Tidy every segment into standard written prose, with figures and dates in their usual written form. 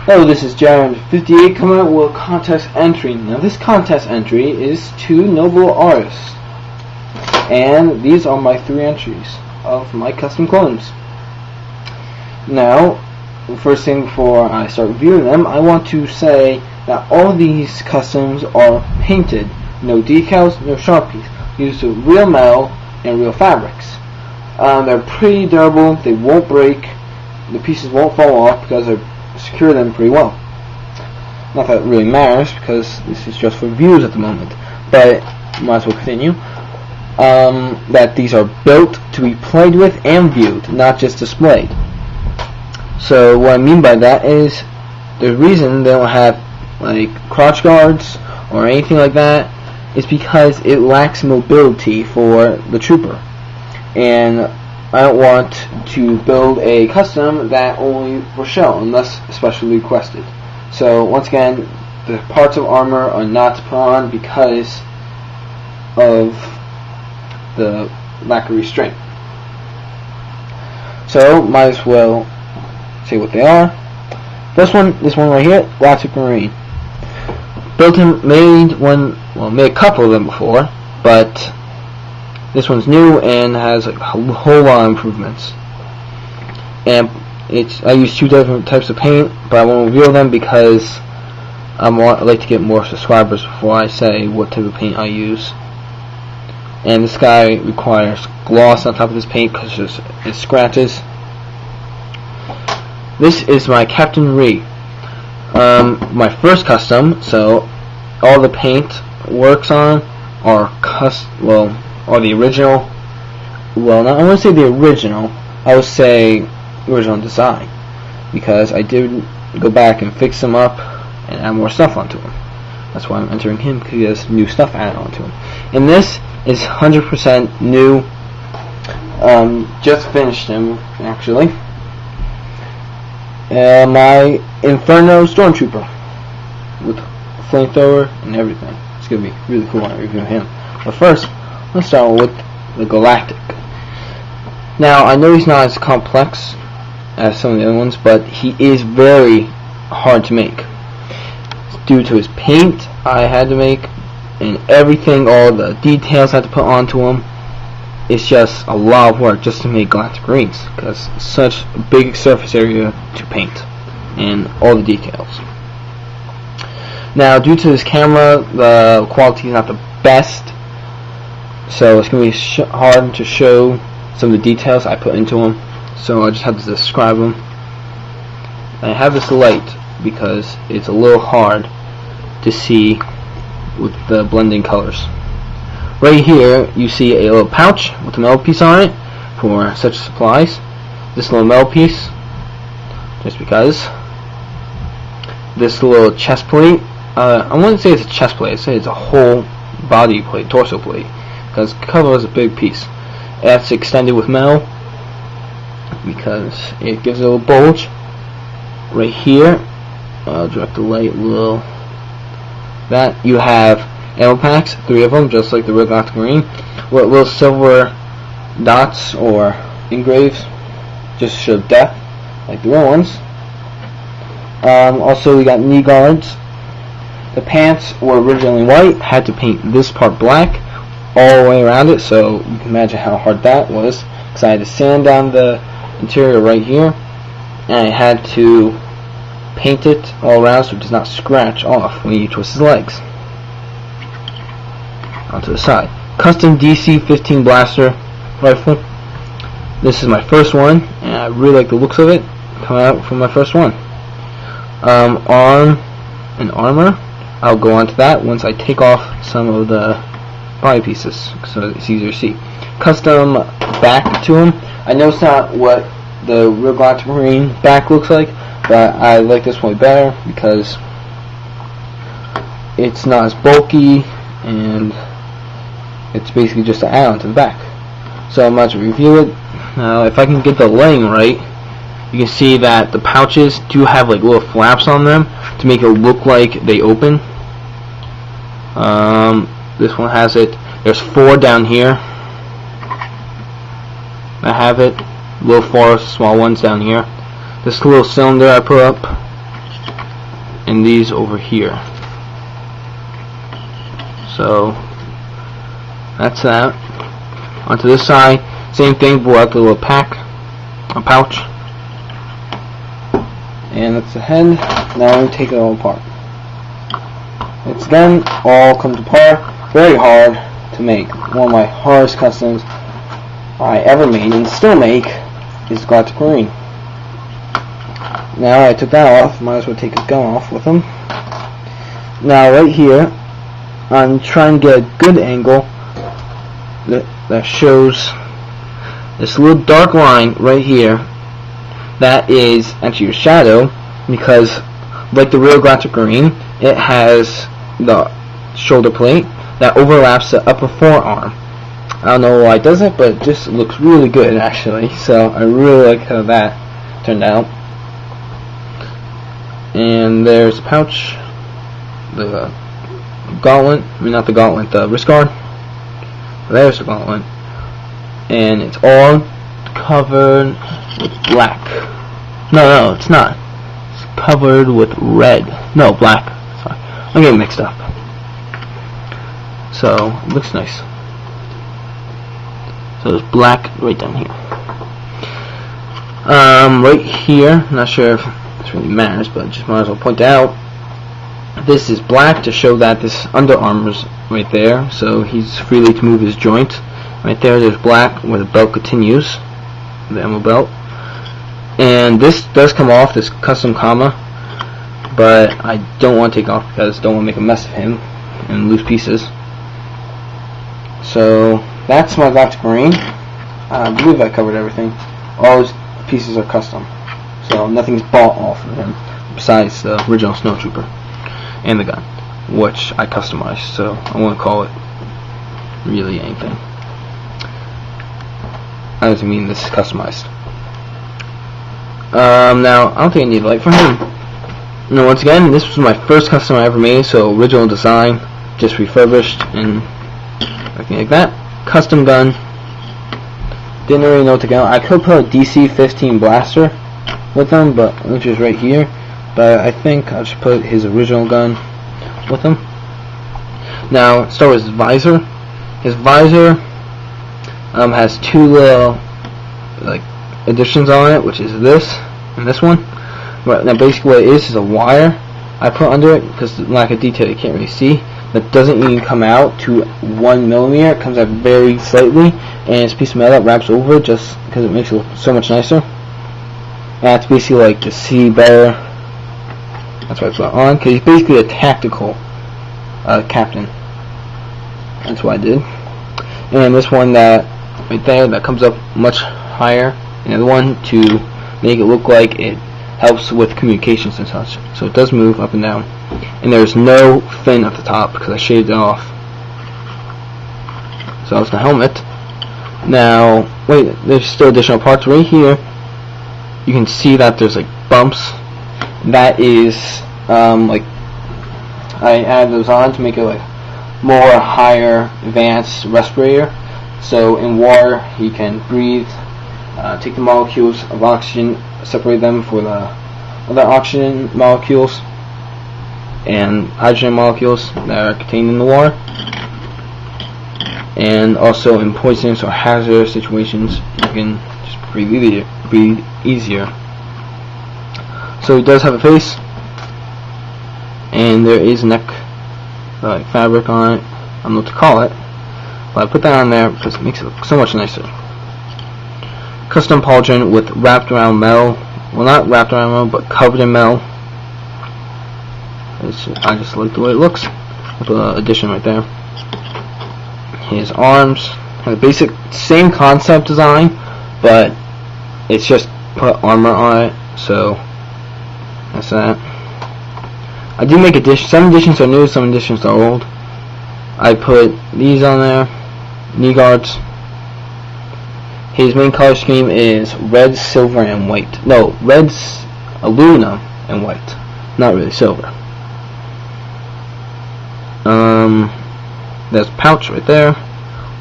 Hello, this is Jared58 coming out with a contest entry. Now this contest entry is to Noble Artists, and these are my 3 entries of my custom clones. Now, first thing before I start reviewing them, I want to say that all these customs are painted. No decals, no Sharpies. Used real metal and real fabrics. They're pretty durable, they won't break, the pieces won't fall off because I secure them pretty well. Not that it really matters because this is just for views at the moment, but might as well continue. That these are built to be played with and viewed, not just displayed. So what I mean by that is the reason they don't have like crotch guards or anything like that is because it lacks mobility for the trooper, and I don't want to build a custom that only for show unless especially requested. So once again, the parts of armor are not put on because of the lack of restraint. So might as well say what they are. This one right here, Galactic Marine. Built and made made a couple of them before, but this one's new and has like a whole lot of improvements. And I use 2 different types of paint, but I won't reveal them because I like to get more subscribers before I say what type of paint I use. And this guy requires gloss on top of this paint because it scratches. This is my Captain Ree. My first custom, so all the paint works on are the original. Well, I wouldn't say the original, I would say original design, because I did go back and fix them up and add more stuff onto him. That's why I'm entering him, because he has new stuff added onto him. And this is 100% new. Just finished him actually. My Inferno Stormtrooper with flamethrower and everything. It's gonna be really cool when I review him. But first, let's start with the Galactic. Now, I know he's not as complex as some of the other ones, but he is very hard to make. Due to his paint I had to make, and everything, all the details I had to put onto him. It's just a lot of work just to make Galactic Marines, because it's such a big surface area to paint, and all the details. Now, due to this camera, the quality is not the best, so it's going to be hard to show some of the details I put into them, so I just have to describe them. I have this light because it's a little hard to see with the blending colors. Right here you see a little pouch with a metal piece on it for such supplies. This little metal piece, just because. This little chest plate, I wouldn't say it's a chest plate, I'd say it's a whole body plate, torso plate, because the cover is a big piece. That's extended with metal because it gives it a little bulge. Right here, I'll direct the light a little. That you have ammo packs, 3 of them, just like the real Galactic Marine, with little silver dots or engraves, just to show death, like the real ones. Also, we got knee guards. The pants were originally white, had to paint this part black all the way around it, so you can imagine how hard that was, because I had to sand down the interior right here, and I had to paint it all around so it does not scratch off when you twist his legs. Onto the side. Custom DC-15 blaster rifle. This is my first one, and I really like the looks of it coming out from my first one. Arm and armor, I'll go on to that once I take off some of the body pieces so it's easier to see. Custom back to him. I know it's not what the real Galactic Marine back looks like, but I like this one better because it's not as bulky and it's basically just an add-on to the back. So I'm about to review it. Now, if I can get the lighting right, you can see that the pouches do have like little flaps on them to make it look like they open. This one has it. There's 4 down here. I have it. Little 4 small ones down here. This little cylinder I put up and these over here. So that's that. Onto this side, same thing, pull out the little pouch, and that's the head. Now we take it all apart. It's then all comes apart. Very hard to make. One of my hardest customs I ever made and still make is Galactic Marine. Now I took that off, might as well take his gun off with him. Now right here, I'm trying to get a good angle that shows this little dark line right here. That is actually your shadow, because like the real Galactic Marine, it has the shoulder plate that overlaps the upper forearm. I don't know why it does it, but it just looks really good actually. So I really like how that turned out. And there's the pouch, the gauntlet, not the gauntlet, the wrist guard. There's the gauntlet. And it's all covered with black. No, it's not. It's covered with red. No, black. Sorry. I'm getting mixed up. So, it looks nice. So there's black right down here. Right here, not sure if this really matters, but just might as well point out, this is black to show that this Under Armour's right there, so he's freely to move his joint. Right there's black where the belt continues, the ammo belt. And this does come off, this custom comma, but I don't want to take off because I don't want to make a mess of him and lose pieces. So that's my Galactic Marine. I believe I covered everything. All those pieces are custom, so nothing's bought off of him besides the original Snowtrooper and the gun, which I customized, so I won't call it really anything. I don't mean this is customized. Now I don't think I need a light for him. Now once again, this was my first custom I ever made, so original design, just refurbished and everything like that. Custom gun. Didn't really know what to go. I could put a DC-15 blaster with him, but which is right here. But I think I'll just put his original gun with him. Now, start with his visor. His visor has two little additions on it, which is this and this one. But now, basically, what it is a wire I put under it because the lack of detail you can't really see. That doesn't even come out to 1 millimeter. It comes out very slightly, and it's a piece of metal that wraps over it just because it makes it look so much nicer. And that's basically like to see better. That's why I put it on, because he's basically a tactical captain. That's what I did. And this one that right there that comes up much higher, and the other one to make it look like it helps with communications and such. So it does move up and down. And there's no fin at the top because I shaved it off. So that's the helmet. Now, wait, there's still additional parts right here. You can see that there's like bumps. That is I add those on to make it like more higher advanced respirator. So in water he can breathe, take the molecules of oxygen, separate them for the other oxygen molecules and hydrogen molecules that are contained in the water, and also in poisonous or hazardous situations you can just breathe easier. So he does have a face, and there is neck fabric on it. I don't know what to call it, but I put that on there because it makes it look so much nicer. Custom pauldron with wrapped around metal, well not wrapped around metal but covered in metal. I just like the way it looks. I'll put an addition right there. His arms have a basic same concept design, but it's just put armor on it. So that's that. I do make additions. Some additions are new, some additions are old. I put these on there, knee guards. His main color scheme is red, silver, and white. No, red's aluminum and white, not really silver. There's a pouch right there,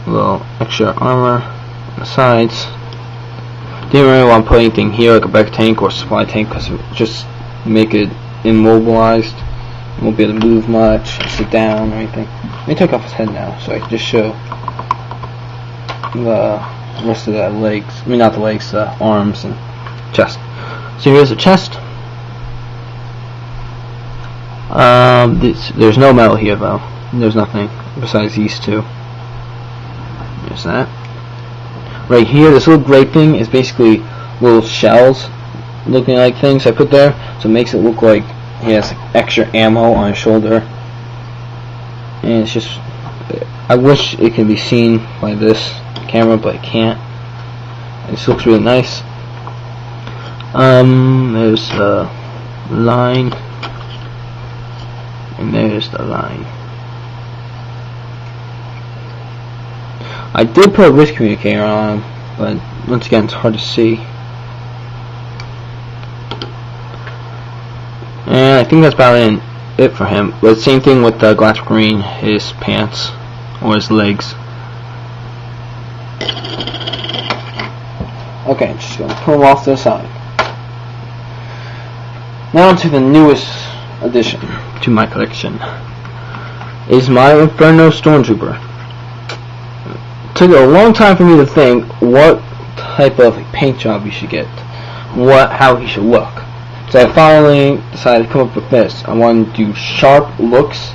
a little extra armor on the sides. Didn't really want to put anything here like a back tank or supply tank because it would just make it immobilized. He won't be able to move much, sit down or anything. Let me take off his head now so I can just show the rest of the legs. I mean, not the legs, the arms and chest. So here's the chest. There's no metal here though. There's nothing besides these two. There's that. Right here, this little gray thing is basically little shells looking like things I put there, so it makes it look like he has extra ammo on his shoulder. And it's just, I wish it could be seen by this camera, but it can't. This looks really nice. There's the line, and there's the line. I did put a wrist communicator on him, but once again it's hard to see. And I think that's about it for him. But same thing with the Galactic Marine, his pants or his legs. Okay, just gonna pull him off to the side. Now to the newest addition to my collection is my Inferno Stormtrooper. It took a long time for me to think what type of paint job you should get, how he should look. So I finally decided to come up with this. I want to do sharp looks,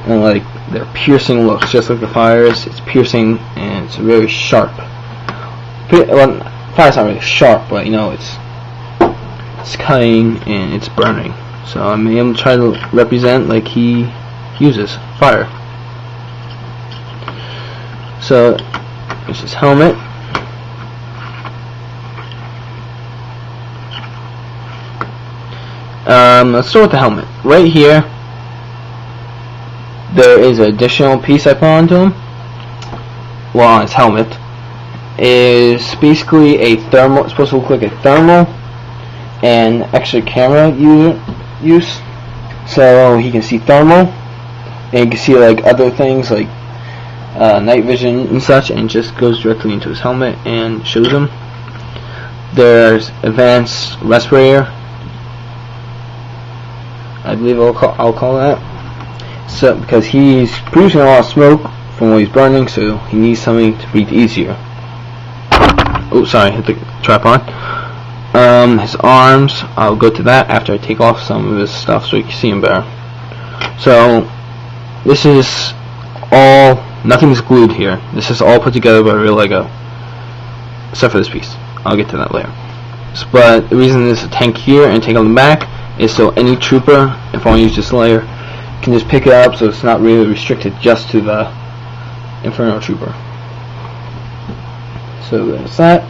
and like they're piercing looks, just like the fires. It's piercing and it's very sharp. Well, fire's not really sharp, but you know it's cutting and it's burning. So I mean, I'm trying to represent like he uses fire. So there's his helmet. Let's start with the helmet. Right here, there is an additional piece I put onto him. Well, on his helmet is basically a thermal. It's supposed to look like a thermal and extra camera use, so he can see thermal and you can see like other things like night vision and such, and just goes directly into his helmet and shows him. There's advanced respirator, I believe I'll call that. So because he's producing a lot of smoke from what he's burning, so he needs something to breathe easier. Oh, sorry, hit the tripod. His arms, I'll go to that after I take off some of his stuff so you can see him better. So this is all, nothing's glued here. This is all put together by real Lego, except for this piece. I'll get to that later. But the reason there's a tank here and a tank on the back is so any trooper, if I want to use this layer, can just pick it up, so it's not really restricted just to the Inferno Trooper. So there's that.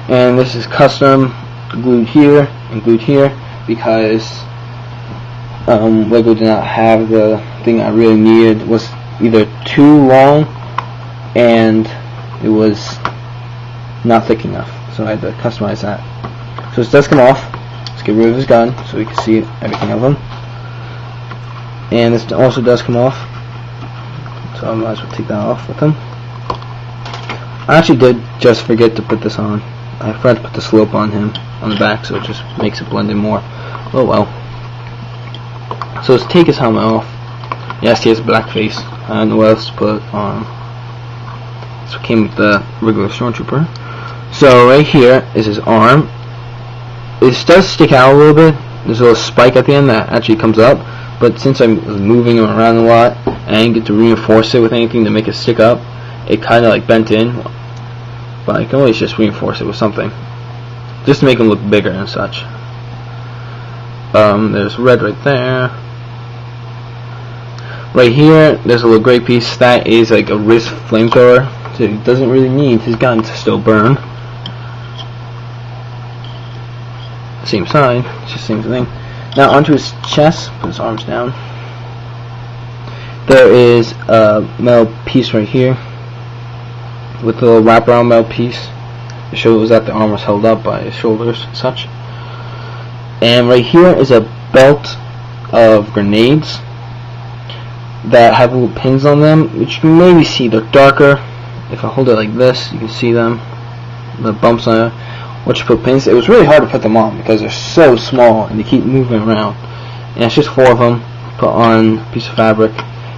And this is custom glued here and glued here because Lego did not have the thing I really needed. It was either too long and it was not thick enough, so I had to customize that. So this does come off. Let's get rid of his gun so we can see everything of him. And this also does come off, so I might as well take that off with him. I actually did just forget to put this on. I forgot to put the slope on him on the back, so it just makes it blend in more. Oh well. So let's take his helmet off. Yes, he has a black face. I don't know what else to put on. So it came with the regular Stormtrooper. So right here is his arm. This does stick out a little bit. There's a little spike at the end that actually comes up, but since I'm moving him around a lot and I didn't get to reinforce it with anything to make it stick up, it kind of like bent in. But I can always just reinforce it with something just to make him look bigger and such. There's red right there. Right here there's a little gray piece that is like a wrist flamethrower, so he doesn't really need his gun to still burn. Same side, it's just the same thing. Now onto his chest, put his arms down. There is a metal piece right here with a little wraparound metal piece to show that the arm was held up by his shoulders and such. And right here is a belt of grenades that have little pins on them, which you can maybe see. They're darker. If I hold it like this, you can see them, the bumps on it. Once you put pins, it was really hard to put them on because they're so small and they keep moving around. and it's just 4 of them put on a piece of fabric.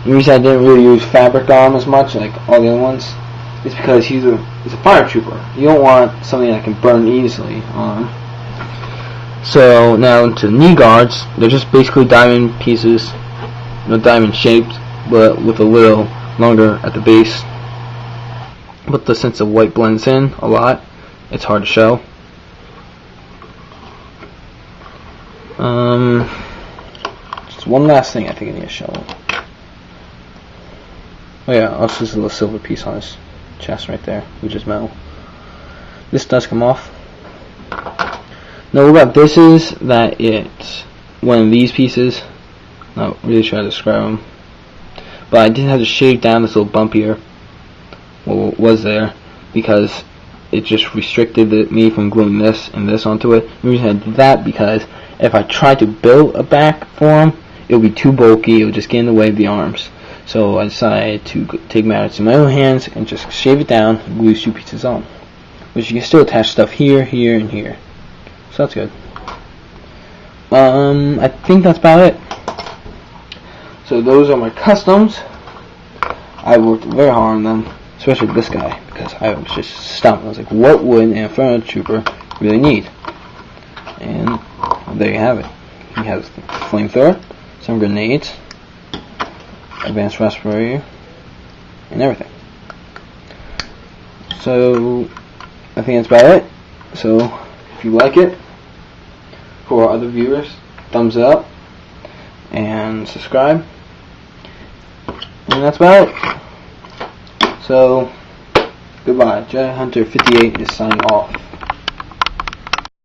The reason I didn't really use fabric on him as much like all the other ones is because he's a fire trooper. You don't want something that can burn easily on him. So now into knee guards. They're just basically diamond pieces, diamond shaped, but with a little longer at the base. But since the white blends in a lot, it's hard to show. Just one last thing I think I need to show. Oh yeah, also there's a little silver piece on his chest right there, which is metal. This does come off. Now what about this is that it's one of these pieces. Not really sure how to describe them, but I did have to shave down this little bump here, what was there, because it just restricted me from gluing this and this onto it. The reason I did that because if I tried to build a back for him, it would be too bulky, it would just get in the way of the arms. So I decided to take matters in my own hands and just shave it down and glue these 2 pieces on. Which you can still attach stuff here, here, and here. So that's good. I think that's about it. So those are my customs. I worked very hard on them, especially this guy, because I was just stumped. I was like, what would an Inferno Trooper really need? And there you have it. He has the flamethrower, some grenades, advanced respirator, and everything. So I think that's about it. So if you like it, for other viewers, thumbs up and subscribe. And that's about it. So goodbye. Jedi Hunter 58 is signing off.